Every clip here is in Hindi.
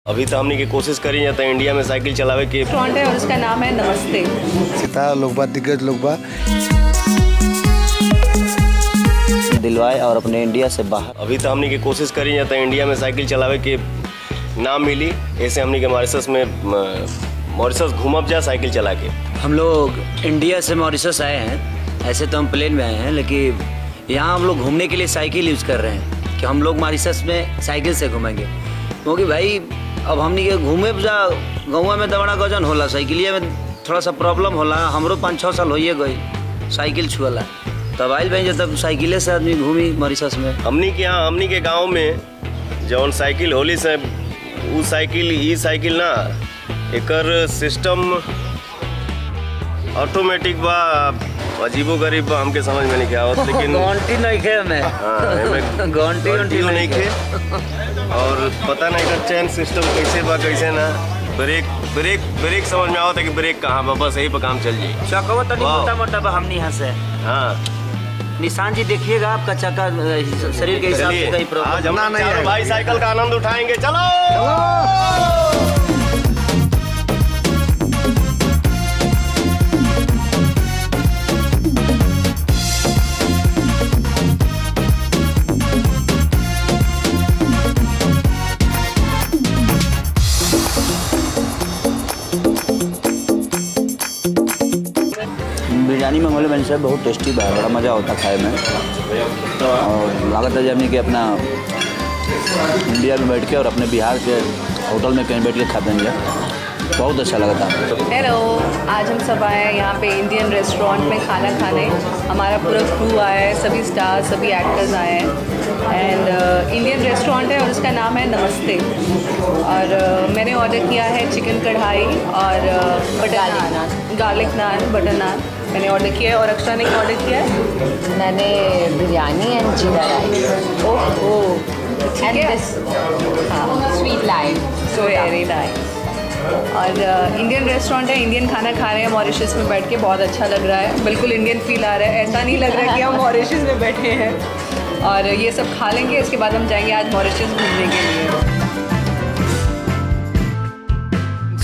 अभी तो हमने की कोशिश करी जाता है इंडिया में साइकिल चलावे के रेस्टोरेंट है और उसका नाम है नमस्ते। सितारा लोग बा, दिग्गज लोग बा दिलवाए और अपने इंडिया से बाहर। अभी तो हमने की कोशिश करी जाता है इंडिया में साइकिल चलावे के नाम मिली, ऐसे हमने के मॉरिशस घूमब जा साइकिल चला के। हम लोग इंडिया से मॉरिशस आए हैं, ऐसे तो हम प्लेन में आए हैं, लेकिन यहाँ हम लोग घूमने के लिए साइकिल यूज़ कर रहे हैं कि हम लोग मॉरिशस में साइकिल से घूमेंगे, क्योंकि भाई अब हमने के घूमे जा गौवा में दबड़ा गजन होला, साइकिलिया में थोड़ा सा प्रॉब्लम होला। हमरो 5-6 साल होइए गई साइकिल छुअला, तब आइल भाई जब साइकिले से आदमी घूमी मॉरिशस में। हमनी के यहाँ हमनी के गांव में जौन साइकिल होली से उ साइकिल ई साइकिल ना, एकर सिस्टम ऑटोमेटिक बा, अजीबो गरीब बा, हमके समझ में नहीं आवत, लेकिन गारंटी नहीं खे हमें। हाँ, गारंटी नहीं खे और पता नहीं का चैन सिस्टम कैसे बा कैसे ना, ब्रेक समझ में आवत है कि ब्रेक कहाँ बा, बस यही पर काम चल जाए। चक्का तो मोटा मोटा बा हमने यहाँ से। हाँ निशान जी देखिएगा, आपका चक्का शरीर के हिसाब से कहीं प्रॉब्लम। आज हम चारों भाई साइकिल का आनंद उठाएंगे, चलो। बिरयानी मंगोले बन से बहुत टेस्टी बा, बड़ा मज़ा होता खाए में। और लागत है जब कि अपना इंडिया में बैठ के और अपने बिहार के होटल में कहीं बैठ के खाते हैं, बहुत अच्छा लगता है। हेलो, आज हम सब आए हैं यहाँ पे इंडियन रेस्टोरेंट में खाना खाने। हमारा पूरा क्रू आया है, सभी स्टार सभी एक्टर्स आए हैं एंड इंडियन रेस्टोरेंट है और उसका नाम है नमस्ते। और मैंने ऑर्डर किया है चिकन कढ़ाई और बटर नान, गार्लिक नान, बटर नान मैंने ऑर्डर किया है। और अक्षरा ने क्या ऑर्डर किया है? मैंने बिरयानी एंड जीरा rice oh and this sweet lime so very nice. और इंडियन रेस्टोरेंट है, इंडियन खाना खा रहे हैं मॉरिशस में बैठ के, बहुत अच्छा लग रहा है, बिल्कुल इंडियन फील आ रहा है, ऐसा नहीं लग रहा है कि हम मॉरिशस में बैठे हैं। और ये सब खा लेंगे, इसके बाद हम जाएंगे आज मॉरिशस घूमने के लिए।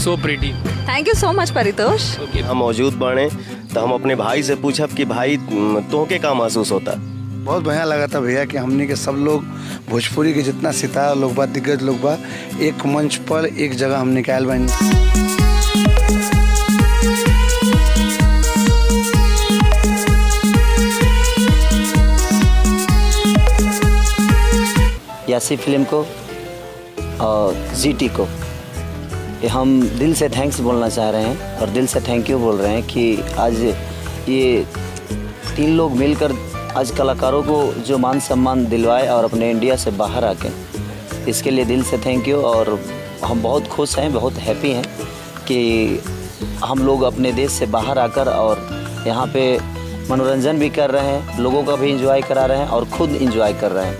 So pretty, thank you so much Paritosh. हम मौजूद बाने तो हम अपने भाई से पूछब कि भाई तोहके का महसूस होता? बहुत बढ़िया लगा था भैया कि हमने के सब लोग भोजपुरी के जितना सितारा लोग बा, दिग्गज लोग बा, एक मंच पर एक जगह हम निकाल बन। यासी फिल्म को और जीटी को हम दिल से थैंक्स बोलना चाह रहे हैं और दिल से थैंक यू बोल रहे हैं कि आज ये 3 लोग मिलकर आज कलाकारों को जो मान सम्मान दिलवाए और अपने इंडिया से बाहर आके, इसके लिए दिल से थैंक यू। और हम बहुत खुश हैं, बहुत हैप्पी हैं कि हम लोग अपने देश से बाहर आकर और यहाँ पे मनोरंजन भी कर रहे हैं, लोगों का भी एंजॉय करा रहे हैं और खुद एंजॉय कर रहे हैं।